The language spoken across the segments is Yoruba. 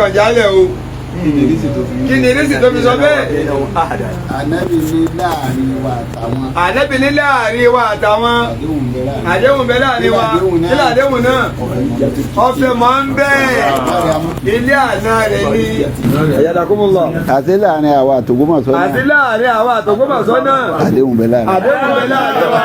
kàn jálẹ̀ o. Kí ni ìrísí tó fi sọ bẹ́ẹ̀? Ànábì ní láàrin wa àtàwọn. Ànábì ní láàrin wa àtàwọn. Àdéhùn bẹ láàrin wa. Kí làdéhùn náà? Ọ̀fẹ́ máa ń bẹ́ẹ̀. Ilé àná rẹ̀ ni. Ayadakumullah. Àti láàrin àwa àtògbómọ̀ṣọ́ náà. Àti láàrin àwa àtògbómọ̀ṣọ́ náà. Àdéhùn bẹ láàrin. Àdéhùn bẹ láàrin wa.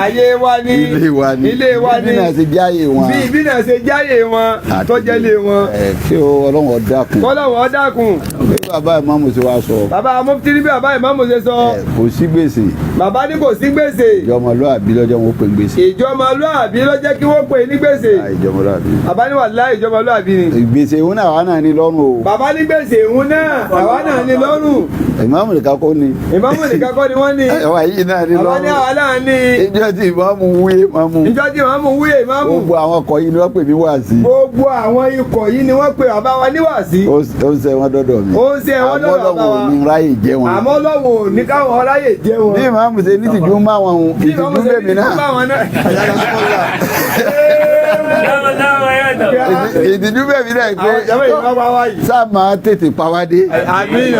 Ayé wa ni, ilé wa ni, ilé wa ni, bí náà ṣe jáyé wọn, bí náà ṣe jáyé wọn, tọ́jẹ́lé wọn. Kí Ọlọ́run dákun. Kọ́lọ́wọ́ dákun. Bí bàbá ìmáàmù ṣe wá sọ. Bàbá Mufti ní bí bàbá ìmáàmù ṣe sọ. Kò sí gbèsè. Bàbá ní kò sí gbèsè. Ìjọmọlúàbí lọ́jọ́ wọn pè gbèsè. Ìjọmọlúàbí ló jẹ́ kí wọ́n pè ní gbèsè. Ìjọmọlúàbí. Bàbá ní wàláhì ìjọmọlúàbí ni. Gbèsè òun náà àwa náà ní lọ́rùn o. Bàbá ní gbèsè òun náà àwa náà ní lọ́rùn. Ìmáàmù nìkan kọ́ ni. Ìmáàmù nìkan kọ́ ni wọ́n ní. Àwa yìí náà ní lọ́rùn. Bàbá ní àwa náà ní. Ìjọ tí ìmáàmù wúyé ìmáàmù. Ìjọ tí ìmáàmù wúyé ìmáàmù. Gbogbo àwọn ọkọ̀ yìí ni wọ́n pè mí wá sí. Gbogbo àwọn ikọ̀ yìí ni wọ́n pè bàbá wa níwàásí. Ó ń ṣe wọn dọ́dọ̀ mi. Ó ń ṣe wọn dọ́dọ̀ bàbá wa. Àmọ́ Ọlọ́run ò ní ráyè jẹ́ wọn. Àmọ́ Ọlọ́run ò ní káwọn ráyè jẹ́ wọn. Bí ìmáàmù ṣe ní tìjú máa wọn òun, ìtìjú bèbí náà. Ìtìjú bèbí náà pé sáà máa tètè pàwádé.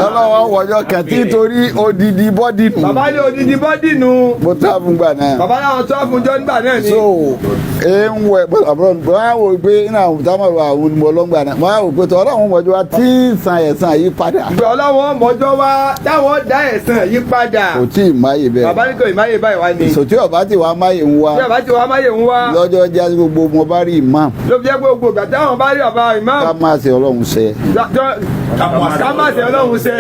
Ọlọ́wọ́ wọjọ́ kan tí torí odidi bọ́dì nù. Bàbá ní odidi bọ́dì nù. Mo tó àfúngbà náà. Bàbá náà tó àfúnjọ́ nígbà náà ni. So ń wẹ̀ àbúrò wọ́n á wò pé iná àwọn táwọn àwọn onímọ̀ ọlọ́ngbà náà wọ́n á wò pé tọ́ Ọlọ́run mọ̀jọ́ wa tí ń san ẹ̀san yí padà. Ìgbà Ọlọ́run mọ̀jọ́ wa táwọn dá ẹ̀san yí padà. Kò tí ì máyè bẹ́ẹ̀. Bàbá ní kò ì máyè báyìí wá ni. Sòtí ọ̀bá tí wàá máyè ń wá. Tí ọ̀bá tí wàá máyè ń wá. Lọ́jọ́ jásí gbogbo mo bá rí imam. Ló fi jẹ́ pé gbogbo ìgbà táwọn bá rí bàbá imam. Ká má ṣe Ọlọ́run ṣe. Ká má ṣe Ọlọ́run ṣe.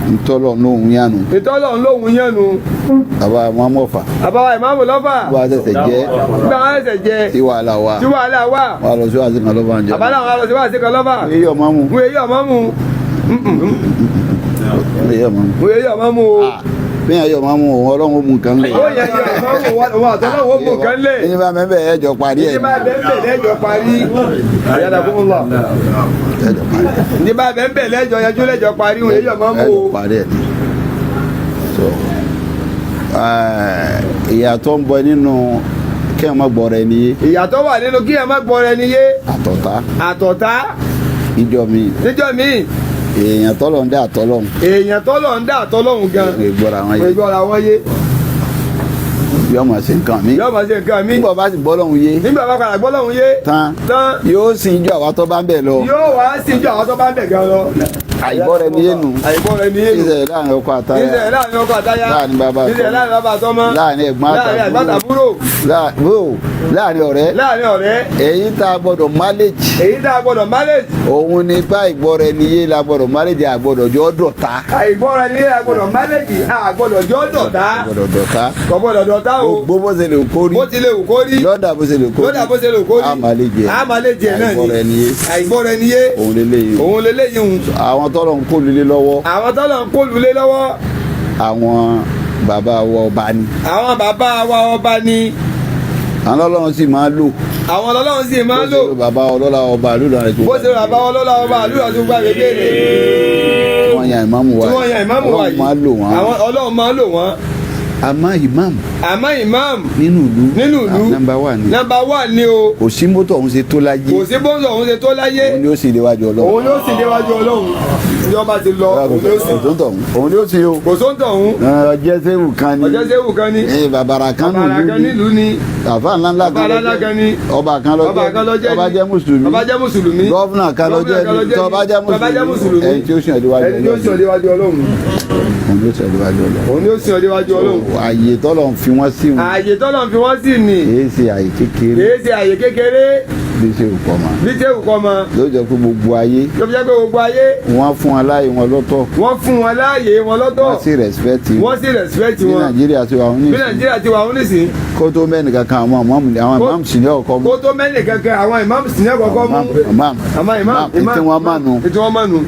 Ntọ́lọ̀ lóhun yánu. Ìtọ́lọ̀ lóhun yánu. Bàbá Mọ́mọ́fà. Bàbá ìmáàmù lọ́fà. Bá a ṣẹ̀ṣẹ̀ jẹ́. Bá a ṣẹ̀ṣẹ̀ jẹ́. Tí wàhálà wà. Tí wàhálà wà. Wà lọ sí wàásù kan lọ́fà ń jẹ. Bàbá náà wà lọ sí wàásù kan lọ́fà. Wọ́n yé ọmọ mu. Wọ́n yé ọmọ mu. Wọ́n yé ọmọ mu. Wọ́n yé ọmọ mu o. Bí yẹn yọ ọmọ mu òun Ọlọ́run ó mú nǹkan lé. Ó yẹ ọmọ àtọ́lọ́wọ́ ó mú nǹkan lé. Ẹni bá mẹ́bẹ̀ ẹjọ́ parí ẹ̀. Ní bá bẹ́ẹ̀ lẹ́jọ́ parí. Àyàdà fún un lọ. Ẹjọ́ parí ẹ̀. Ní bá bẹ́ẹ̀ lẹ́jọ́ yanjú lẹ́jọ́ parí òun èyí ọmọ mu o. Ẹjọ́ parí ẹ̀. Ìyàtọ̀ ń bọ nínú kí ẹ má gbọ́ rẹ níyé. Ìyàtọ̀ wà nínú kí ẹ má gbọ́ rẹ níyé. Àtọ̀tá. Àtọ̀tá. Níjọ́ mi. Níjọ́ mi. Èèyàn tọ́lọ̀ ń dá àtọ́lọ́hun. Èèyàn tọ́lọ̀ ń dá àtọ́lọ́hun gan. Ìgbọ́ra wọn yé. Ìgbọ́ra wọn yé. Yọ́ máa ṣe nǹkan mi. Yọ́ máa ṣe nǹkan mi. Nígbà bá ti gbọ́ lọ́hun yé. Nígbà bá padà gbọ́ lọ́hun yé. Tán. Yóò sin ijó àwa tó bá ń bẹ̀ lọ. Yóò wá sí ijó àwọn tó bá ń bẹ̀ gan lọ. Àìgbọ́ rẹ ní yénu. Àìgbọ́ rẹ ní yénu. Ìṣẹ̀lẹ̀ láàrin ọkọ àtaya. Ìṣẹ̀lẹ̀ láàrin ọkọ àtaya. Láàrin bàbá àtọmọ. Ìṣẹ̀lẹ̀ láàrin bàbá àtọmọ. Láàrin ẹ̀gbọ́n Láàrin ẹ̀gbọ́n àtàbúrò. Láàrin ọ̀rẹ́. Láàrin ọ̀rẹ́. Èyí tá a gbọ́dọ̀ manage. Èyí tá a gbọ́dọ̀ manage. Òun ni bá ìgbọ́ rẹ ní yé la gbọ́dọ̀ manage àgbọ́dọ̀ jọ dọ̀tá. Àìgbọ́ rẹ ní yé la gbọ́dọ̀ manage àgbọ́dọ̀ jọ dọ̀tá. Gbọ́dọ̀ dọ̀tá. Gbọ́dọ̀ dọ̀tá o. Gbogbo bó ṣe lè kórí. Bó ti lè wù kórí. Lọ́dà bó ṣe lè kórí. Lọ́dà bó ṣe lè kórí. Àmàlejè. Àmàlejè náà ni. Àìgbọ́ rẹ ní yé. Àìgbọ́ rẹ ní yé. Òun lélẹ́yìn. Òun lélẹ́yìn. Àwọn tọ́lọ̀ ń kó lulẹ̀ lọ́wọ́. Àwọn tọ́lọ̀ ń kó lulẹ̀ lọ́wọ́. Àwọn bàbá wa ọba ni. Àwọn bàbá wa ọba ni. Àwọn ọlọ́run sì máa lò. Àwọn ọlọ́run sì máa lò. Bó ṣe bàbá ọlọ́lá ọba àlùdà rẹ̀ tó. Bó ṣe bàbá ọlọ́lá ọba àlùdà tó gbà gbé rẹ̀. Wọ́n yan ìmáàmù wa. Tí wọ́n yan ìmáàmù wa yìí. Ọlọ́run máa lò wọ́n. Ọlọ́run máa lò wọ́n. Àmọ́ ìmáàmù. Àmọ́ ìmáàmù. Nínú ìlú. Nínú ìlú. Nọ́mbà wà ní. Nọ́mbà wà ní o. Kò sí mọ́tò ọ̀hún ṣe tó láyé. Kò sí bọ́ńsọ̀ ọ̀hún ṣe tó láyé. Òun ni ó sì léwájú Ọlọ́run. Òun ni ó sì léwájú Ọlọ́run. Ìjọba ti lọ. Òun ni ó sì. Òun ni ó sì o. Kò sóńtọ̀ ọ̀hún. Ọjọ́ sẹ́wù kan ni. Ọjọ́ sẹ́wù kan ni. Bàbàrà kan nílùú ni. Àfa ńláńlá kan ni. Ọba kan ló jẹ́. Ọba jẹ́ Mùsùlùmí. Ọba jẹ́ Mùsùlùmí. Gọ́fúnà kan ló jẹ́. Tọ́ba jẹ́ Mùsùlùmí. Ẹni tí ó sìn ọdíwájú Ọlọ́run. Ẹni tí ó sìn ọdíwájú Ọlọ́run. Òun ló sìn ọdíwájú Ọlọ́run. Òun ni ó sìn ọdíwájú Ọlọ́run. Ààyè tọ́lọ̀ ń fi wọ́n sí wọn. Ààyè tọ́lọ̀ ń fi wọ́n sí ni. Kìí ṣe ààyè kékeré. Kìí ṣe ààyè kékeré. Bí ṣe òkọ ma. Bí ṣe òkọ ma. Ló jẹ́ pé gbogbo ayé. Ló fi jẹ́ pé gbogbo ayé. Wọ́n fún wọn láàyè wọn lọ́tọ̀. Wọ́n fún wọn láàyè wọn lọ́tọ̀. Wọ́n sì respect wọn. Wọ́n sì respect wọn. Bí Nàìjíríà ti wà wọn nísìn. Bí Nàìjíríà ti wà wọn nísìn. Kó tó mẹ́rin kankan àwọn ìmáàmù sì ní ọkọ mú. Kó tó mẹ́rin kankan àwọn ìmáàmù sì ní ọkọ mú. Ìmáàmù. Ìtí wọ́n mánu. Ìtí wọ́n mánu.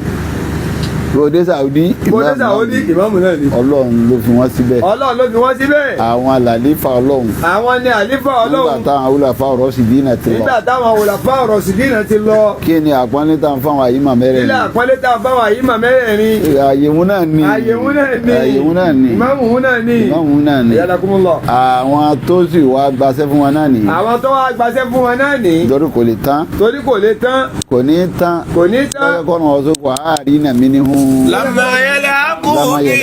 bòde Saudi ìmáàmù náà ni. Ọlọ́run ló fi wọ́n síbẹ̀. Ọlọ́run ló fi wọ́n síbẹ̀. àwọn àlàlífà Ọlọ́run. àwọn ni àlífà Ọlọ́run. nígbà táwọn awúlàfà ọ̀rọ̀ sì dínà ti lọ. nígbà táwọn awúlàfà ọ̀rọ̀ sì dínà ti lọ. kí ni àpọ́nlé tá à ń fáwọn àyímà mẹ́rẹ̀ẹ̀rin. ilé àpọ́nlé tá à ń fáwọn àyímà mẹ́rẹ̀ẹ̀rin. àyèwò náà ni. àyèwò náà ni. àyèwò náà ni. ìmáàmù náà ni. ìmáàmù náà ni. Yadakumullah. àwọn tó sì wá gbaṣẹ́ fún wọn náà ni. àwọn tó wá gbaṣẹ́ fún wọn náà ni. torí kò lè tán. torí kò lè tán. kò ní tán. kò ní tán. lọ́jọ́ kọ́nà ọ̀ṣọ́ kò àárí nà mí ní hun. lamma yal'aquni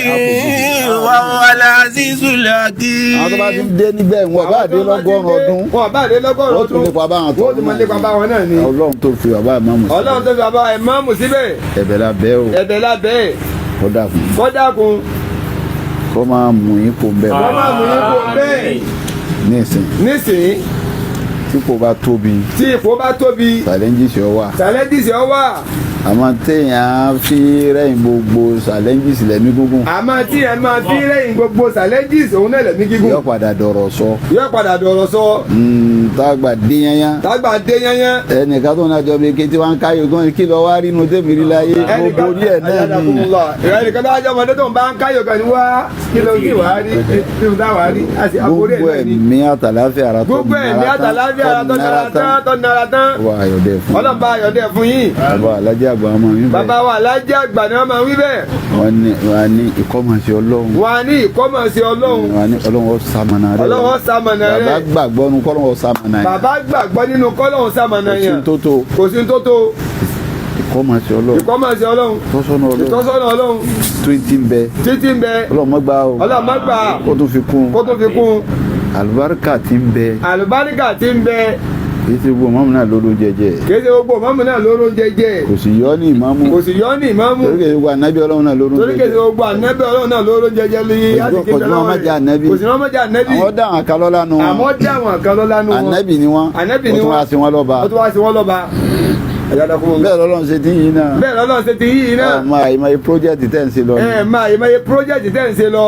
wa huwa al-azizul hakim. àwọn tó bá ti dé níbẹ̀ wọn bá dé lọ́gọ́rùn ọdún. wọn bá dé lọ́gọ́rùn ọdún. ó tún lépa báwọn tó. ó tún máa lépa báwọn náà ni. Ọlọ́run tó fi bàbá ìmáàmù síbẹ̀. Ọlọ́run tó fi bàbá ìmáàmù síbẹ̀. ẹ̀bẹ̀ lábẹ́ o. ẹ̀bẹ̀ lábẹ́. kó dákun. kó dákun. kó máa mú yín kó bẹ́ẹ̀. kó máa mú yín kó bẹ́ẹ̀. nísìnyí. tí kò bá tóbi. tí ipò bá tóbi. challenges yóò wà. challenges yóò wà. àmọ́ téèyàn fi rẹ́yìn gbogbo challenges lẹ́mí gígùn. àmọ́ tí ẹ máa fi rẹ́yìn gbogbo challenges òun náà lẹ́mí gígùn. yóò padà dọ̀rọ̀ sọ. yóò padà dọ̀rọ̀ sọ. tágbà dé yányán. tágbà dé yányán. ẹnìkan tó náà jọ bí ké tí wọ́n ń káyọ̀ gan kí lọ wá rí inú tèmi rí láyé. gbogbo orí ẹ̀ náà ni. ẹnìkan tó wá jọ ọmọdé tó ń bá ń káyọ̀ gan ni wá kí ló kí wàá rí kí ló dá wàá rí. gbogbo ẹ̀mí àtàláfíà ara tó gbogbo ẹ̀mí àtàláfíà ara tó nara tán. wà á yọ̀dẹ̀ fún. ọlọ́mọba ayọ̀dẹ̀ fún yín. bàbá alájà àgbà ọmọ mi bẹ́ẹ̀. bàbá wa alájà àgbà ni wọ́n máa wí bẹ́ẹ̀. wọ́n ní ìkọ́mọ̀sí Ọlọ́run. wọ́n ní ìkọ́mọ̀sí Ọlọ́run. wọ́n ní Ọlọ́run sàmànà rẹ̀. Ọlọ́run sàmànà rẹ̀. bàbá gbàgbọ́ nínú kọ́lọ́run sàmànà yẹn. bàbá gbàgbọ́ nínú kọ́lọ́run sàmànà yẹn. kò sí tó tó. kò sí tó tó. ìkọ́mọ̀sí Ọlọ́run. ìkọ́mọ̀sí Ọlọ́run. ìtọ́sọ́nà Ọlọ́run. ìtọ́sọ́nà Ọlọ́run. títí ń bẹ. títí ń bẹ. Ọlọ́run má gbà o. Ọlọ́run má gbà. kó tún fi kún. kó tún fi kún. àlùbáríkà tí ń bẹ. àlùbáríkà tí ń bẹ. kì í ṣe gbogbo mọ́mù náà lóró jẹjẹ. kì í ṣe gbogbo mọ́mù náà lóró jẹjẹ. kò sì yọ ní ìmáàmù. kò sì yọ ní ìmáàmù. torí kì í ṣe gbogbo ànábì Ọlọ́run náà lóró jẹjẹ. torí kì í ṣe gbogbo ànábì Ọlọ́run náà lóró jẹjẹ lóye. kò sí wọn má jẹ ànábì. kò sí wọn má jẹ ànábì. àwọn dá àwọn kan lọ́lá nu wọn. àmọ́ dá àwọn kan lọ́lá nu wọn. ànábì ni wọn. ànábì ni wọn. ó tún wá sí wọn lọ́ba. ó tún wá sí wọn lọ́ba. bẹ́ẹ̀ lọ́lọ́run ṣe ti yín náà. bẹ́ẹ̀ lọ́lọ́run ṣe ti yín náà. àìmọye project tẹ́ ń ṣe lọ. àìmọye project tẹ́ ń ṣe lọ.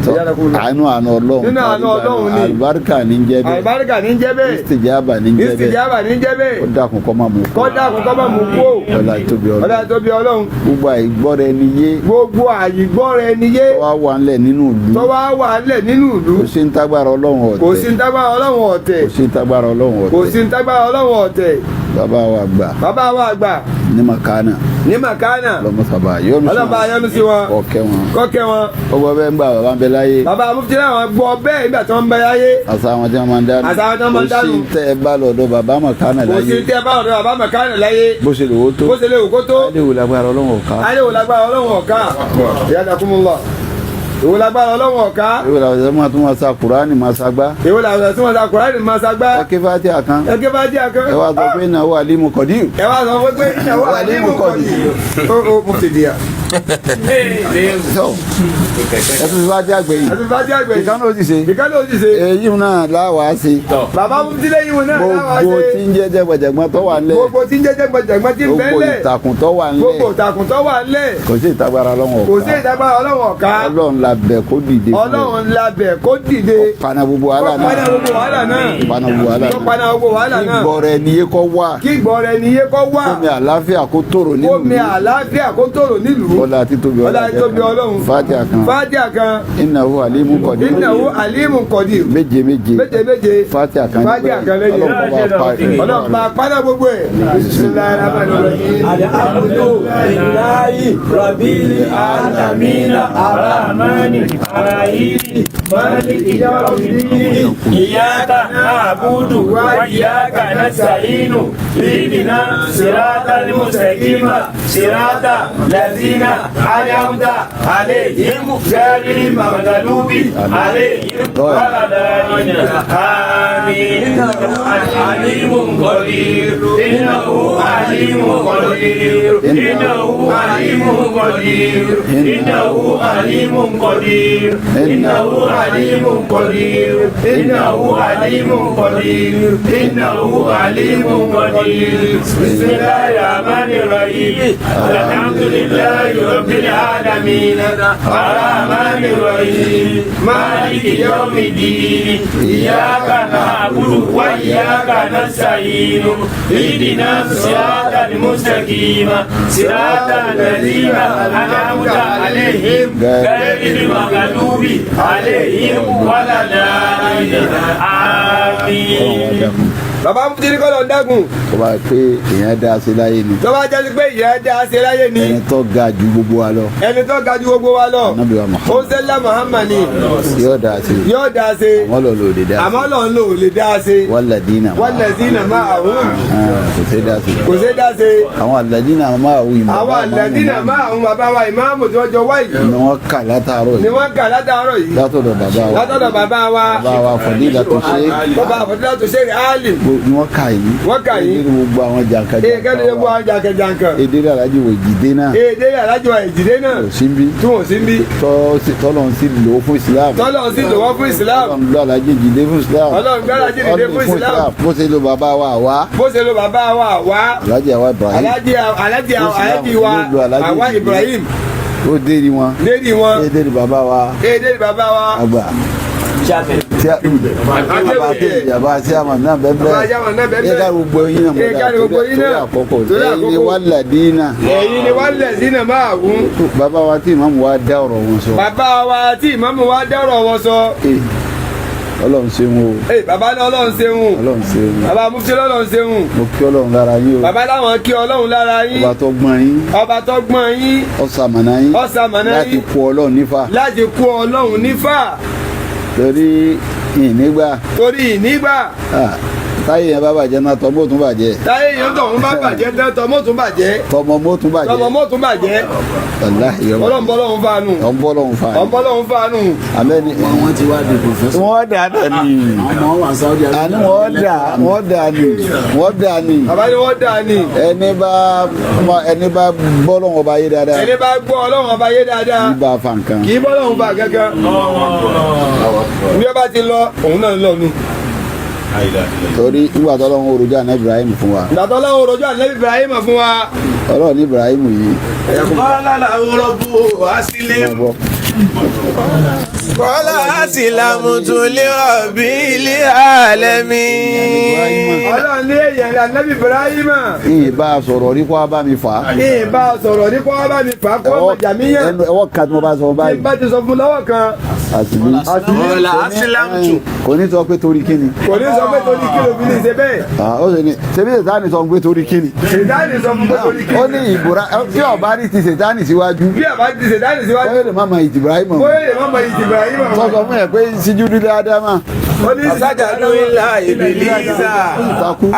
àánú Ọlọ́run. nínú àánú Ọlọ́run ni. àlùbáríkà ní jẹ́ bẹ́ẹ̀. àlùbáríkà ní jẹ́ bẹ́ẹ̀. ìstìjábà ní jẹ́ bẹ́ẹ̀. ìstìjábà ní jẹ́ bẹ́ẹ̀. ó dákun kọ́ máa mú kó. kọ́ dákun kọ́ máa mú kó. ọlá tóbi Ọlọ́run. ọlá tóbi Ọlọ́run. gbogbo àìgbọ́ra ẹni yé. gbogbo àìgbọ́ra ẹni yé. tó wá wà ńlẹ̀ nínú ìlú. tó wá wà ńlẹ̀ nínú ìlú. kò sí ń tágbára Ọlọ́run ọ̀tẹ̀. kò sí ń tágbára Ọlọ́run ọ̀tẹ̀. kò sí ń tágbára Ọlọ́run ọ̀tẹ̀. kò sí ń tágbára Ọlọ́run ọ̀tẹ̀. bàbá wa gbà. bàbá wa gbà. ní Makana. ní Makana. lọmọsàbà yọnu sí wọn. ọlọ́ba yọnu sí wọn. ọkẹ wọn. kọ́kẹ́ wọn. ọgbọ bẹ́ẹ̀ ń gbà bàbá ń bẹ láyé. bàbá mufti náà wọn gbọ́ bẹ́ẹ̀ nígbà tí wọ́n ń bẹ láyé. àṣà àwọn tí wọ́n máa ń dánú. àṣà àwọn tí wọ́n máa ń dánú. kò sí tẹ́ ẹ bá lọ́dọ̀ bàbá Makana láyé. kò sí tẹ́ ẹ bá lọ́dọ̀ bàbá Makana láyé. bó ṣe lè wó tó. bó ṣe lè wò kó tó. alẹ́ wò lágbára Ọlọ́run ọ̀ká. alẹ́ wò lágbára Ọlọ́run ọ̀ká. Yadakumullah. Èwo lágbára Ọlọ́run ọ̀ká. èwo làwọn ẹ̀sẹ̀ máa tún máa sa Kùránì máa sagbá. èwo làwọn ẹ̀sẹ̀ máa sa Kùránì máa sagbá. ẹ ké Fátíhà kan. ẹ ké Fátíhà kan. ẹ wá sọ pé ìnáwó Alimu Qadir. ẹ wá sọ pé ìnáwó Alimu Qadir. ó mo ti di ya. ẹ tún fi Fátíhà gbẹ̀yìn. ẹ tún Fátíhà gbẹ̀yìn. ìkànnì ó ti ṣe. ìkànnì ó ti ṣe. èyí náà láwàá ṣe. bàbá mufti lẹ́yìn wọn náà láwàá ṣe. gbogbo tí ń jẹ́ jẹ́gbẹ̀jẹ̀gbọ́n tó wà ńlẹ̀. gbogbo tí ń jẹ́ jẹ́gbẹ̀jẹ̀gbọ́n tí ń bẹ gbogbo ńlẹ̀. ìtàkùn tó wà ńlẹ̀. gbogbo ìtàkùn tó wà ńlẹ̀. kò sí ìtagbára Ọlọ́run ọ̀ká. kò sí ìtagbára Ọlọ́run ọ̀ká. Ọlọ́run la bẹ̀ kó dìde. Ọlọ́run la bẹ̀ kó dìde. pana gbogbo wàhálà náà. pana gbogbo wàhálà náà. pana gbogbo wàhálà náà. pana gbogbo wàhálà náà. kí gbọ́rọ̀ ẹni yé kọ́ wá. kí gbọ́rọ̀ ẹni yé kọ́ wá. kómi àlàáfíà kó tòrò nílùú. kómi àlàáfíà kó tòrò nílùú. ọlá títóbi Ọlọ́run. Fátíhà kan. Fátíhà kan. Innahu Alimun Qadir. Innahu Alimun Qadir. méje. Fátíhà kan. Fátíhà kan lẹ́yìn. Ọlọ́run bá padà gbogbo ẹ̀. Bismillahirrahmanirrahim. Alhamdulillahi Rabbil alamin arrahmanir rahim maliki yawmiddin iyyaka na'budu wa iyyaka nasta'in ihdina siratal mustaqim siratal ladzina an'amta alayhim ghayril maghdubi alayhim waladdallin amin. Alimun qadir innahu alimun qadir innahu alimun qadir innahu alimun qadir innahu alimun qadir innahu alimun qadir innahu alimun qadir. Bismillahir rahmanir rahim. Alhamdulillahi rabbil alamin arrahmanir rahim maliki yawmiddin iyyaka na'budu wa iyyaka nasta'in ihdina siratal مستقيما صراط الذين أنعمت عليهم غير المغضوب عليهم ولا الضالين آمين. Bàbá Mufti ní kọ́lọ̀ ń dágùn. Tó bá pé èèyàn dá sí láyé ni. Tó bá jẹ́ pé ìyẹn dá sí láyé ni. Ẹni tó ga ju gbogbo wa lọ. Ẹni tó ga ju gbogbo wa lọ. Ànábì wa Muhammad. Ó sẹ́lá Muhammad ni. Yóò dá sí. Yóò dá sí. Àmọ́ lọ lò lè dá sí. Àmọ́ lọ ń lò lè dá sí. Walladina. Walladina ma'ahum. Kò sí dá sí. Kò sí dá sí. Àwọn alladina ma'ahu ìmọ̀. Àwọn alladina ma'ahum bàbá wa ìmáàmù tí wọ́n jọ wáyé. Ni wọ́n kà látàárọ̀ yìí. Ni wọ́n kà látàárọ̀ yìí. Látọ̀dọ̀ bàbá wa. Látọ̀dọ̀ bàbá wa. Bàbá wa Fadilatu Sheikh. Bàbá Fadilatu Sheikh Alim. Ni wọ́n kà yìí. Wọ́n kà yìí. Èdè gbogbo àwọn jàǹkà jàǹkà. Èdè gbogbo àwọn jàǹkà. Èdè alájí wo ìjìdé náà. Èdè alájí wo ìjìdé náà. Kò sí bí. Tí wọ́n sí bí. Tọ́lọ́run sì lò ó fún Islam. Tọ́lọ́run sì lò ó fún Islam. Ọlọ́run lọ alájí ìjìdé fún Islam. Ọlọ́run gbé alájí ìjìdé fún Islam. Bó ṣe lo bàbá wa wá. Bó ṣe lo bàbá wa wá. Alájí àwa Ibrahim. Alájí wa àwa Ibrahim. Ó dé ni wọn. Dé ni wọn. Èdè ni bàbá wa. Èdè ni bàbá wa. Àgbà. Bàbá tí a mọ̀ náà bẹ́ẹ̀ ẹ ká gbogbo yín náà mọ̀ torí àkókò ẹ̀yin ni walladina. Ẹ̀yin ni walladina ma'ahum. Bàbá wa tí ìmáàmù wa dá ọ̀rọ̀ wọn sọ. Bàbá wa tí ìmáàmù wa dá ọ̀rọ̀ wọn sọ. Ọlọ́run ṣeun o. Bàbá ní Ọlọ́run ṣeun. Ọlọ́run ṣeun. Bàbá Mufti Ọlọ́run ṣeun. Mo kí Ọlọ́run lára yín o. Bàbá láwọn kí Ọlọ́run lára yín. Ọba tó gbọ́n yín. Ọba tó gbọ́n yín. Ọ̀sàmọ̀nà yín. Ọ̀sàmọ̀nà yín. Láti kó Ọlọ́run nífà. Láti kó Ọlọ́run nífà. Torí ìnígbà. Torí ìnígbà. Táyé yẹn bá bàjẹ́ náà tọmọ tún bàjẹ́. Táyé yẹn tọ̀hún bá bàjẹ́ tán tọmọ tún bàjẹ́. Tọmọ mọ́ tún bàjẹ́. Tọmọ mọ́ tún bàjẹ́. Ọlọ́run fàánù. Ọlọ́run fàánù. Àmẹ́ni. Wọ́n ti wá di professor. Wọ́n dà náà ni. Àwọn ọmọ wa Saudi Arabia. Àní wọ́n dà ni. Bàbá ni wọ́n dà ni. Ẹni bá gbọ́ Ọlọ́run ọba yé dáadáa. Ẹni bá gbọ́ Ọlọ́run ọba yé dáadáa. Kì í bá a fa nǹkan. Kì í bọ́ Ọlọ́run bá gángan. Bí ó bá ti lọ, òun náà ń lọ nu. Torí nígbà tó Ọlọ́run orojọ́ àná Ibrahim fún wa. Ìgbà tó Ọlọ́run orojọ́ àná Ibrahim fún wa. Ọlọ́run ní Ibrahim yìí. Kọ́lá làwọn rọ́bù wá sílé. Kọ́lá àsìlámùtù lè rọ̀bì ilé àlẹ́mí. Ọlọ́run ní èèyàn rẹ̀ ànábì Ibrahim. Ìbá sọ̀rọ̀ ní kó wá bá mi fà á. Ìbá sọ̀rọ̀ ní kó wá bá mi fà á kó ọmọ jàmíyàn. Ẹwọ́ kan tí mo bá sọ báyìí. Ìbá ti sọ fún lọ́wọ́ kan. Àsìlí. Kọ́lá àsìlámùtù. Kò ní sọ pé torí kíni. Kò ní sọ pé torí kí lóbi ní ṣe bẹ́ẹ̀. Ó sì ní ṣebí Sètáni sọ pé torí kíni. Sètáni sọ fún pé torí kí. Ó ní ìbúra tí ọba rí ti Sètáni síwájú. Bí àbá ti Sètáni síwájú. Ó lè má mọ Ibrahim. Ó lè má mọ Ibrahim. Sọ fún ẹ pé síjú dídá Ádámà. Ó ní Sajadu ila Ibilisa.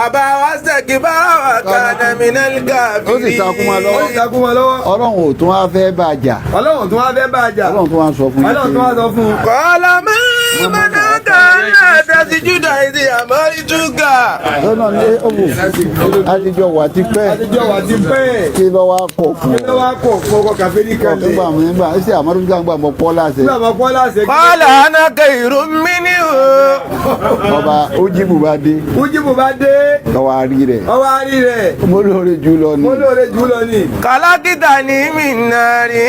Àbá wa sẹ́kì bá wà kàdà minal káfíìn. Ó sì takú ma lọ́wọ́. Ó sì takú ma lọ́wọ́. Ọlọ́run ò tún wá fẹ́ bá a jà. Ọlọ́run tún wá fẹ́ bá a jà. Ọlọ́run tún wá sọ fún yín. Ọlọ́run tún wá sọ fún un. Kọ́lá mọ́nà kàná dasi júdà ìdí àmọ́rí túgà. Lọ́nà ní òwò àtijọ́ wà ti pẹ́. Àtijọ́ wà ti pẹ́. Kí ló wá kọ̀ fún ọ? Kí ló wá kọ̀ fún ọkọ̀ kàfé ní kan lè. Nígbà ṣé àmọ́rí túgà ń gbà mọ́ pọ́ láṣẹ. Nígbà mọ́ pọ́ láṣẹ. Kọ́lá anaka ìrù mí ní o. Ọba Ojibu bá dé. Ojibu bá dé. Ọwọ́ àrí rẹ̀. Ọwọ́ àrí rẹ̀. Mo lóore jù lọ ni. Mo lóore jù lọ ni. Kàlákìtà ní mi nàrí.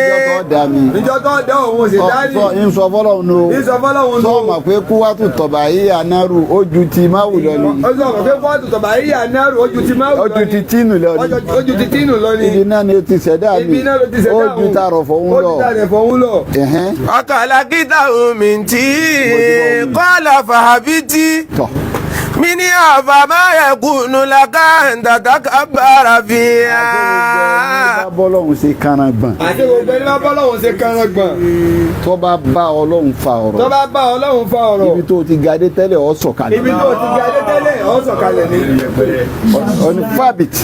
Ìjọ tó dá mi. Ìjọ tó dá òun ṣe dání. Ń sọ fọ́lọ́run nù. Ń sọ fọ́lọ́run nù. Sọ ma pé kú wá tún tọ̀bà yí ànárù ojú ti máwù lọ ni. Ó sọ ma pé kú wá tún tọ̀bà yí ànárù ojú ti máwù lọ ni. Ojú ti tínú lọ ni. Ojú ti tínú lọ ni. Ibi náà ni o ti ṣẹ̀dá mi. Ibi náà ló ti ṣẹ̀dá òun. Ojú ta rọ̀ fọ̀hún lọ. Ojú ta rẹ̀ fọ̀hún lọ. Ọkàlákìtà omi tí kọ́lá fàbítì. Tọ̀. Mini àfàmà ẹ̀kúnnù làkàndàtà kábàárà fìyà. Bọ́lọ́hún ṣe kanra gbọ̀n. Àti gbogbo ẹni bá bọ́lọ́hún ṣe kanra gbọ̀n. Tó bá bá Ọlọ́run fa ọ̀rọ̀. Tó bá bá Ọlọ́run fa ọ̀rọ̀. Ibi tó ti gadé tẹ́lẹ̀ ọ̀ sọ̀kalẹ̀. Ibi tó ti gadé tẹ́lẹ̀ ọ̀ sọ̀kalẹ̀ ni. Ọ̀nì fábìtì.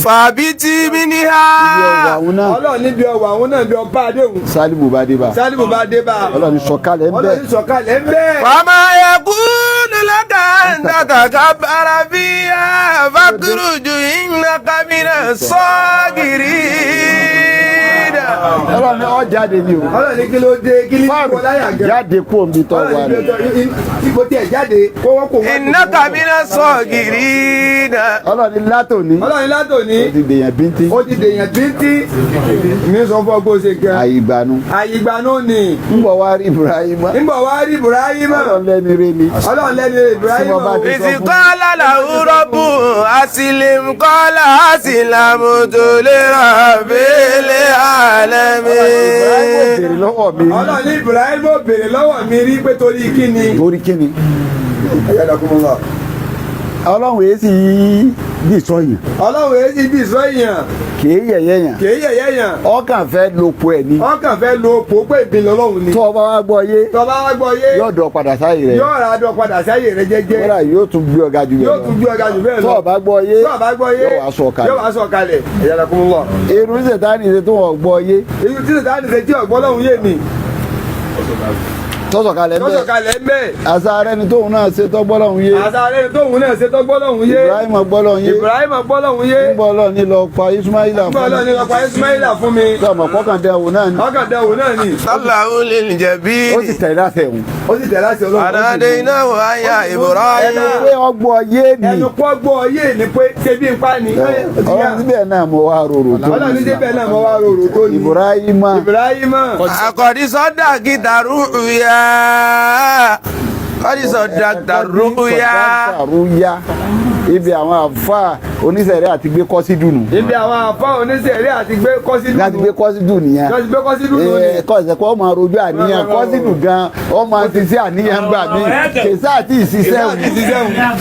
Fàbítì mi ní ha. Ibi ọ̀wọ̀ àwọn náà. Ọlọ́run níbi ọ̀wọ̀ àwọn náà bí ọba adéhùn. Sálíbù bá dé bá. Sálíbù bá dé bá. Ọlọ́run sọ̀kalẹ̀ ń bẹ̀. Ọlọ́run sọ̀kalẹ̀ ń bẹ̀. Fàmà ẹ̀kúnnù làkàndàtà kábàárà fìyà. Fàkúrùjù iná kábínà sọ́gìrì. ọlọ́run ní ọ jáde ni o. ọlọ́run ní kí ló dé kí ní kó láyà gan. jáde kó omi tọ́ wa ni. ibo tí ẹ jáde kó wọ́n kó wọ́n. innaka mina sagirina. ọlọ́run ní látòní. ọlọ́run ní látòní. ó ti dèyàn bíntín. ó ti dèyàn bíntín. mi sọ fún ọ kó o ṣe gan. àyígbanu. àyígbanu ni. ń bọ̀ wá rí Ibrahima. ń bọ̀ wá rí Ibrahima. ọlọ́run lẹ́ni rẹ ni. ọlọ́run lẹ́ni Ibrahima. ìsìnkọ́lá làwùrọ̀bù asilim kọ́lá asilamutu lè rabbil alamin. ọlọ́run ní Ibrahima béèrè lọ́wọ́ mi rí pé torí kíni. torí kíni. ọlọ́run èyí sì bí sọ́yìn. ọlọ́run èyí sì bí sọ́yìn. kìí yẹ̀yẹ́ yàn. kìí yẹ̀yẹ́ yàn. ọkàn fẹ́ lópo ẹ̀ ni. ọkàn fẹ́ lópo pé ìbílẹ̀ ọlọ́run ni. tọ́ ọba wa gbọ́ yé. tọ́ ọba wa gbọ́ yé. yóò dọ̀ padà sáyé rẹ̀. yóò rà dọ̀ padà sáyé rẹ̀ jẹ́jẹ́. kódà yóò tún gbé ọ̀gá jù bẹ́ẹ̀ lọ. yóò tún gbé ọ̀gá jù bẹ́ẹ̀ lọ. tọ́ ọba gbọ́ yé. tọ́ ọba gbọ́ yé. yóò wá sọ̀ kalẹ̀. yóò wá sọ̀ kalẹ̀. ẹ̀yà dàkún lọ. irun Sẹ̀tánì ṣe tó wọ́n gbọ́ yé. irun tí Sẹ̀tánì ṣe tí ọ̀gbọ́n lọ́hùn yé mi. tọ́sọ̀kalẹ̀ mbẹ́. tọ́sọ̀kalẹ̀ mbẹ́. àṣà rẹ ni tóun náà ṣe tọ́gbọ́ lọ́hùn yé. àṣà rẹ ni tóun náà ṣe tọ́gbọ́ lọ́hùn yé. Ibrahima gbọ́ lọ́hùn yé. Ibrahima gbọ́ lọ́hùn yé. ń bọ̀ lọ́ọ̀ ni lọ pa Ismaila fún mi. ń bọ̀ lọ́ọ̀ ni lọ pa Ismaila fún mi. sọmọ kọkàndínwó náà ni. kọkàndínwó náà ni. sallahu lil jabin. ó sì tẹ̀lé láti ẹ̀hún. ó sì tẹ̀lé láti ọlọ́run. anadaynahu ya Ibrahim. ẹnu pé ọgbọ́ yé ni. ẹnu pọ́ gbọ́ yé ni pé ṣe bí n pa ni. ọlọ́run níbẹ̀ náà mo wá rorò tó. ọlọ́run níbẹ̀ náà mo wá rorò tó ni. Ibrahima. àkọ́dísọ́dà kìtàrú ya. àkọ́dísọ́dà rúya. ibi àwọn àfa oníṣẹ̀rí àti gbé kọ́sídù nù. ibi àwọn àfa oníṣẹ̀rí àti gbé kọ́sídù nù. láti gbé kọ́sídù nìyẹn. láti gbé kọ́sídù nù ni. kọ́sẹ̀ kọ́ máa rojú àníyàn kọ́sídù gan ọ máa ti sí àníyàn gbà mí kèsà àti ìṣiṣẹ́ wù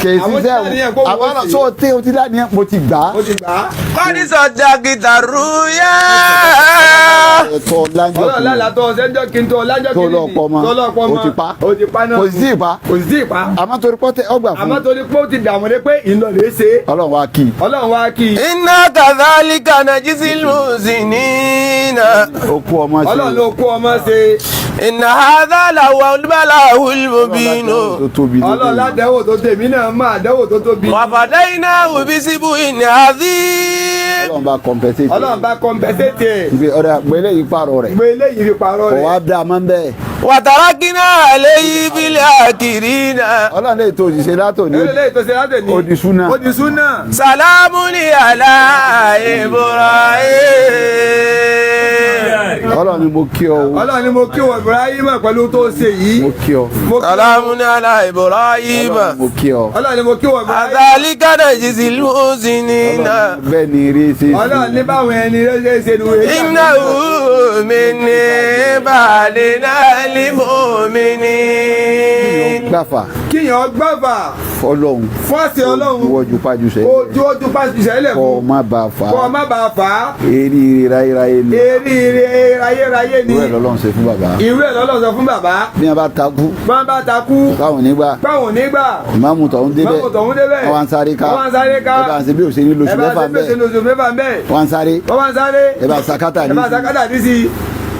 kèsìṣẹ́ wù àwọn ọ̀nà tó tẹ́ o ti láníyàn mo ti gbà á. àkọ́dísọ́dà kìtàrú ya. ọlọ́ọ̀lá tó ọ̀sẹ́jọ́ kí n tó ọlájọ́ kí tó lọ pọ̀ mọ́ o ti pa o ti pa náà kò sí ìpa kò sí ìpa. àmọ́ torí pọ́tẹ́ ọgbà fún àmọ́ torí pé ó ti dààmú dé pé ìlọlẹ̀ ṣe. ọlọ́run wa kì í. ọlọ́run wa kì í. inna kadhalika najzil muhsinina. okú ọmọ ṣe. ọlọ́run ló kú ọmọ ṣe. inna hadha lahuwal bala'ul mubin. ọlọ́run ládẹ́wò tó tèmi náà máa dẹ́wò tó tóbi. wa fadaynahu bisibhin adhim. ọlọ́run bá compensate. ọlọ́run bá compensate. ìgbé ọ̀rẹ́ gbélé yìí pààrọ̀ rẹ̀. gbélé yìí pààrọ̀ rẹ̀. kò wá dá a máa ń bẹ́ẹ̀. wa tarakna alayhi fil akirina. ọlọ́run lè tó òṣìṣẹ́ látòní. lè tó ṣe látòní. ó di súnà. ó di súnà. salamun ala Ibrahim. ọlọ́run ni mo kí ọ. ọlọ́run ni mo kí wọ Ibrahim pẹ̀lú tó ṣe yìí. mo kí ọ. salamun ala Ibrahim. ọlọ́run mo kí ọ. ọlọ́run ni mo kí wọ Ibrahim. kadhalika najzil muhsinina. bẹ́ẹ̀ ni eré ṣe. ọlọ́run ní báwọn ẹni rẹ̀ ṣe nu eré. innahu min ibadina al-mu'minin. gbàfà. kíyàn gbàfà. fọlọ́hún. fọ́ọ̀sì ọlọ́run. ojú pájú sẹ́yìn. ojú pájú sẹ́yìn kọ́ ọ má bàa fà á. kọ́ ọ má bàa fà á. eré ráyéráyé ni. eré ráyéráyé ni. ìwé lọ́lọ́run ṣe fún bàbá. ìwé lọ́lọ́run sọ fún bàbá. bí wọ́n bá takú. bí wọ́n bá takú. báwọn nígbà. báwọn nígbà. ìmáàmù tọ̀hún débẹ̀. ìmáàmù tọ̀hún débẹ̀. wọ́n ń sáré ká. wọ́n ń sáré ká. ẹ bá ń ṣe bí òṣèré lóṣù mẹ́fà bẹ́ẹ̀. wọ́n ń sáré. wọ́n ń sáré. ẹ bá sakata ní. ẹ bá sakata ní sí.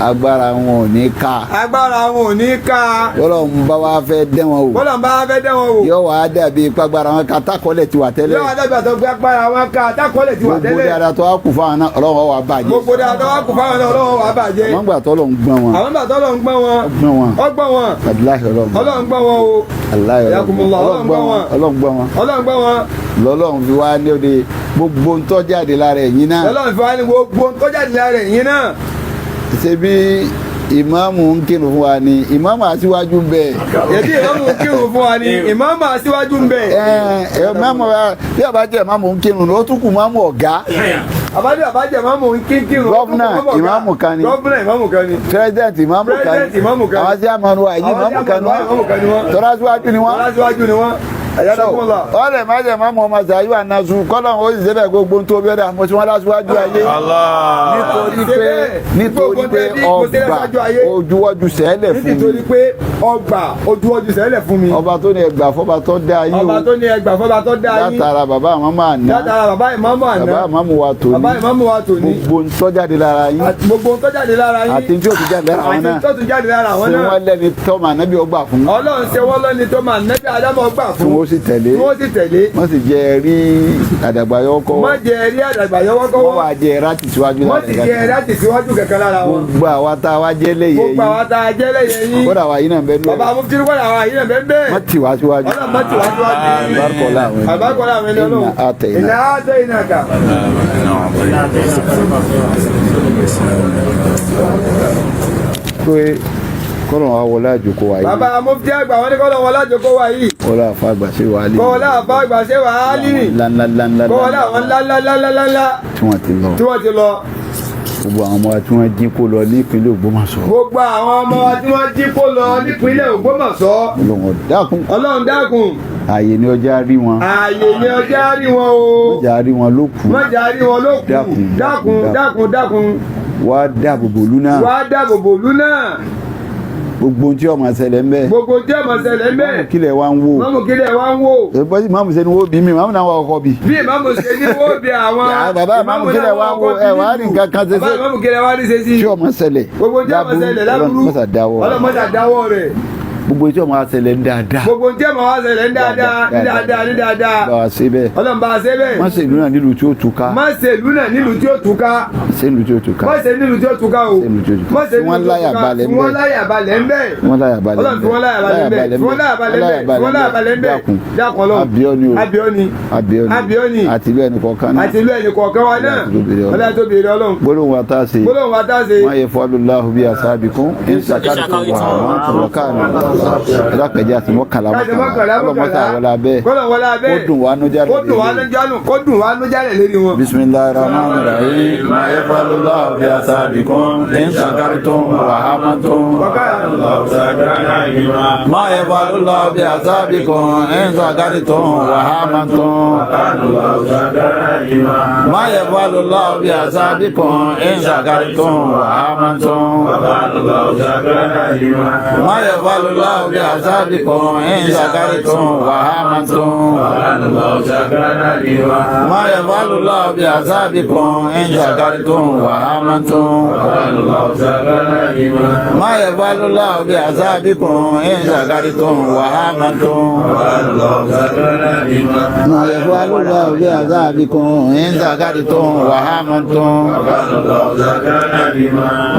agbára wọn ò ní ká. agbára wọn ò ní ká. Ọlọ́run bá wa fẹ́ dẹ́wọ̀n o. Ọlọ́run bá wa fẹ́ dẹ́wọ̀n o. yóò wá dàbí pàgbára wọn ká tákọ́lẹ̀ ti wà tẹ́lẹ̀. yóò wá dàbí àtọ́gbé agbára wọn ká tákọ́lẹ̀ ti wà tẹ́lẹ̀. gbogbo dáadáa tó wá kù fáwọn náà Ọlọ́run wà bàjẹ́. gbogbo dáadáa tó wá kù fáwọn náà Ọlọ́run wà bàjẹ́. àwọn gbà tọ́lọ̀ ń gbọ́n wọn. àwọn gbà tọ́lọ̀ ń gbọ́n wọn. gbọ́n wọn. ọgbọ́n wọn. Abdullahi Ọlọ́run gbọ́n wọn o. Ọlọ́run gbọ́n wọn. lọ́lọ́run fi wá ní òde gbogbo ntọ́jáde lára ẹ̀yin náà. lọ́lọ́run fi wá ní gbogbo ntọ́jáde lára ẹ̀yin náà. ṣe bí ìmáàmù ń kírun fún wa ni ìmáàmù aṣíwájú ń bẹ. èdè ìmáàmù ń kírun fún wa ni ìmáàmù aṣíwájú ń bẹ. ìmáàmù bí àbájá ìmáàmù ń kírun ó tún kù ìmáàmù ọ̀gá. àbájá ìmáàmù ń kírun. gọ́fúnà ìmáàmù kan ni. gọ́fúnà ìmáàmù kan ni. pírẹsidẹ̀ntì ìmáàmù kan ni. àwọn sí àmọ́nu wa yìí ìmáàmù kan ni wọ́n. tọ́lá síwájú ni wọ́n. ọ̀rẹ́ má jẹ́ máàmù ọmọ sàáyú ànásù kọ́lọ̀ ó sì débẹ̀ gbogbo tó bí ọ̀dà mo ti wọ́n lásìwájú ayé. nítorí pé ọgbà ojúwọ́jú sẹ́lẹ̀ fún mi. nítorí pé ọgbà ojúwọ́jú sẹ́lẹ̀ fún mi. ọba tó ní ẹgbà fọba tó dá yín o. ọba tó ní ẹgbà fọba tó dá yín. látara bàbá àmọ́mọ́ àná. látara bàbá ìmáàmù àná. bàbá àmọ́mù wa tòní. bàbá ìmáàmù wa tòní. gbogbo ntọ́jáde lára yín. gbogbo ntọ́jáde lára yín. àti tí ó ti jáde lára wọn náà. àti tí ó ti jáde lára wọn náà. ṣé wọ́n lẹ́ni tọ́mọ ànábì ọgbà fún. Ọlọ́run ṣe wọ́n lọ́ni tó máa nẹ́bí Ádámù ọgbà fún. tí wọ́n wọ́n sì tẹ̀lé wọ́n sì jẹ́ rí àdàgbàyọ́kọ́ wọ́n wà jẹ́ rántí síwájú lára wọn gbogbo àwa tá a wá jẹ́ lẹ́yẹ yìí kódà wà yín náà bẹ́ẹ̀ bàbá mufti kódà wà yín náà bẹ́ẹ̀ má tì wá síwájú àbákọ́lá àwọn ẹni ọlọ́run ìná àtẹ ìná kà. pé kọ́lọ̀ wa wọlé àjòkó wa yìí. bàbá mufti àgbà wọn ní kọ́lọ̀ wọlé àjòkó wa yìí. kọ́lọ̀ àfa àgbà ṣe wà á lì. kọ́lọ̀ àfa àgbà ṣe wà á lì. ńláńláńláńlá. kọ́lọ̀ àwọn ńláńláńláńlá. tí wọ́n ti lọ. gbogbo àwọn ọmọ wa tí wọ́n jí kó lọ nípínlẹ̀ Ògbómọ̀ṣọ́. gbogbo àwọn ọmọ wa tí wọ́n jí kó lọ nípínlẹ̀ Ògbómọ̀ṣọ́. Ọlọ́run dákun. ààyè ni ọjà rí wọn. ààyè ni ọjà rí wọn o. mọ̀jà rí wọn ló kù. mọ̀jà rí wọn ló kù. dákun. wá dáàbò bò lú náà. gbogbo tí ọmọ ṣẹlẹ̀ ń bẹ. mọ́mù kílẹ̀ wa ń wò. mọ́mù ṣe ni wo bí mi mọ́mù náà wà ọkọ bí. bí mọ́mù ṣe ni wo bí àwọn. bàbá mọ́mù kílẹ̀ wa ń wò ẹ wà á ní nǹkan kan ṣe sí. bàbá mọ́mù kílẹ̀ wa ní ṣe sí. tí ọmọ ṣẹlẹ̀. gbogbo tí ọmọ ṣẹlẹ̀ lábúrú ọlọ́mọdé àdáwọ̀ rẹ̀. gbogbo tí ọmọ wa ṣẹlẹ̀ ń dáadáa. bá wa ṣe bẹ́ẹ̀. Ọlọ́run bá wa ṣe bẹ́ẹ̀. má ṣe ìlú náà nílùú tí ó túká. má ṣe ìlú tí ó túká o. má ṣe wọ́n láyà balẹ̀ ń bẹ̀. Ọlọ́run tí wọ́n láyà balẹ̀ ń bẹ̀. dákun lọ. abioni. àti ìlú ẹnì kọ̀ọ̀kan wa náà. Ọlọ́run tó béèrè Ọlọ́run. gbólóhùn wa tá a ṣe. má yẹ fọ́lùláhù bí asábìkún. ìṣàkàtúntò wà wọ́n tó wọ́n káàánú. ẹ̀dá pẹ̀jẹ́ àti mọ́kànlá ọlọ́mọta wọlé abẹ́ kó dùn wá nú jálẹ̀ lérí wọn. bismillahir rahmanir rahim ma yaf'alullahu bi asabikum in shakartum wa amantum ma yaf'alullahu bi asabikum in shakartum wa amantum ma yaf'alullahu bi asabikum in shakartum wa amantum ma yaf'alullahu bi asabikum in shakartum wa amantum ma yaf'alullahu bi asabikum in shakartum wa amantum ma yaf'alullahu bi asabikum in shakartum wa amantum ma yaf'alullahu bi asabikum in shakartum wa amantum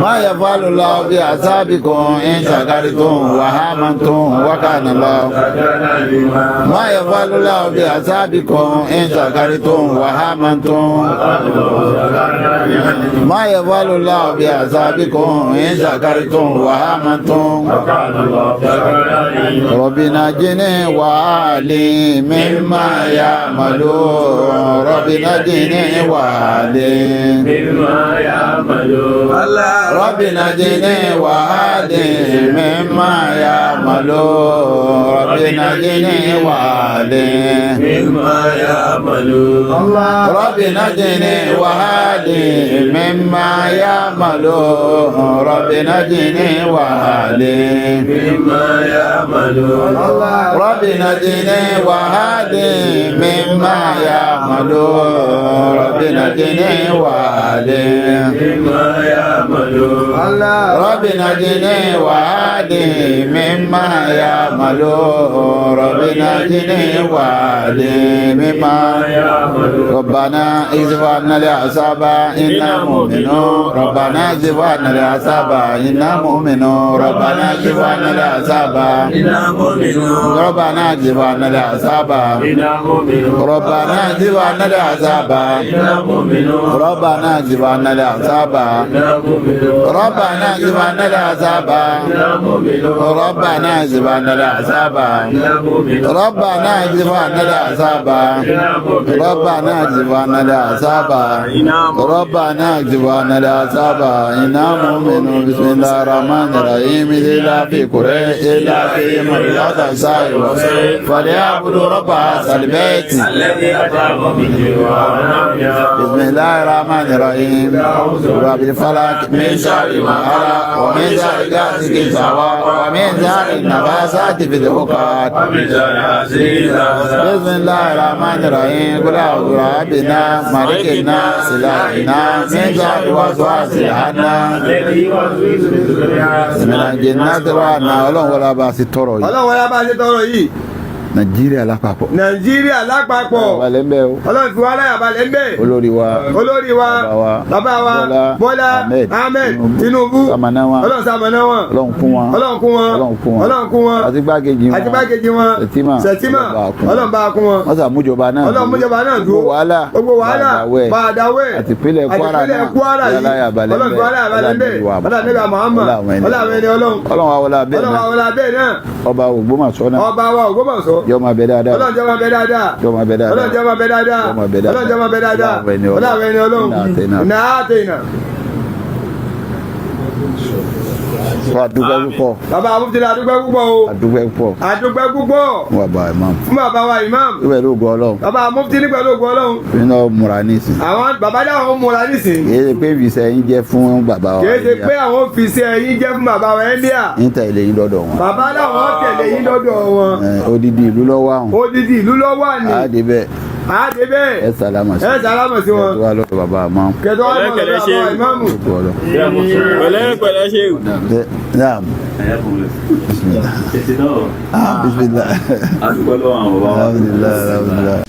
ma yaf'alullahu bi asabikum in shakartum wa amantum wa kana Allah ma yaf'alullahu bi asabikum in shakartum wa amantum ma yaf'alullahu bi asabikum in shakartum wa amantum rabbina jini wa ali mimma ya'malun rabbina jini wa ali mimma ya'malun rabbina jini wa ali mimma ya'malun rabbina jini wa ali mimma ya'malun rabbina jini wa ali mimma ya'malun rabbina jini wa ali mimma ya'malun rabbina jini wa ali mimma ya'malun rabbina jini wa ali mimma ya'malun rabbina jini wa ali mimma ya'malun rabbina jini wa ali mimma ya'malun rabbana izwana li'asaba inna mu'minun rabbana izwana li'asaba inna mu'minun rabbana izwana li'asaba inna mu'minun rabbana izwana li'asaba inna mu'minun rabbana izwana li'asaba inna mu'minun rabbana izwana li'asaba inna mu'minun rabbana izwana li'asaba inna mu'minun rabbana izwana li'asaba inna mu'minun rabbana izwana li'asaba rabbana izwana li'asaba rabbana izwana li'asaba inna mu'minun bismillahir rahmanir rahim ila fi quraish ila fi maryata sa'i wa falyabudu rabb hadhal bayt alladhi at'amahum min ju'in bismillahir rahmanir rahim rabbil falaq min sharri ma khalaq wa min sharri ghasiqin idha waqa wa min sharri nafasati fil 'uqad wa min sharri hasidin idha hasad bismillahir rahmanir rahim qul a'udhu bi rabbin nas malikin nas ilahin nas min sharri waswasil khannas min al-jinnati wan nas. Ọlọ́run wọlé bá a ṣe tọrọ yìí. Nàìjíríà lápapọ̀. Nàìjíríà lápapọ̀. balẹ̀ ń bẹ́ o. Ọlọ́run fi wá láyà balẹ̀ ń bẹ̀. olórí wa bàbá wa Bọ́lá Ahmed Tinubu Ọlọ́run ṣamọ̀nà wọn. Ọlọ́run kún wọn. àti gbákejì wọn Sẹ̀tìmà Ọlọ́run bá kún wọn. wọ́n sàmújọba náà dúró gbogbo wàhálà bàdáwẹ̀ àti ìpínlẹ̀ Kwara yìí Ọlọ́run fi wá láyà balẹ̀ ń bẹ̀. Ọlọ́run Muhammad Ọlọ́run wa wọlé abẹ́ náà. ọba Ògbómọ̀ṣọ́ náà. ọba wa Ògbómọ̀ṣọ́. yọ máa bẹ dáadáa. Ọlọ́run jẹ́ máa bẹ dáadáa. Ọlọ́run jẹ́ máa bẹ dáadáa. Ọlọ́run ẹni Ọlọ́run. Nàátẹ̀nà. Adúpẹ́ púpọ̀. Bàbá Amúfitìlá adúpẹ́ púpọ̀ o. Adúpẹ́ púpọ̀. Adúpẹ́ púpọ̀. Fún bàbá imam. Fún bàbá wa imam. Pẹ̀lú ògo Ọlọ́run. Bàbá Amúfitìlá pẹ̀lú ògo Ọlọ́run. Nínú múra nísìn. Àwọn bàbá dáhùn múra nísìn. Kì í ṣe pé ìfisẹ́ yín jẹ́ fún bàbá wa. Kì í ṣe pé àwọn òfìsẹ́ yín jẹ́ fún bàbá wa India. Ń tẹ̀lé yín lọ́dọ̀ wọn. Bàbá dáhùn tẹ̀lé yín lọ́dọ̀ wọn. Odidi ìlú lọ́wọ́ àwọn. Odidi ìlú lọ́wọ́ ni. Àdébẹ̀. Ẹ sálámà sí wọn. Kẹtọ́ wa lọ́dọ̀ bàbá imam. Kẹtọ́ wa lọ́dọ̀ bàbá imam. Pẹ̀lẹ́ ṣe. Naam. Bismillah. Bismillah. Alhamdulillah.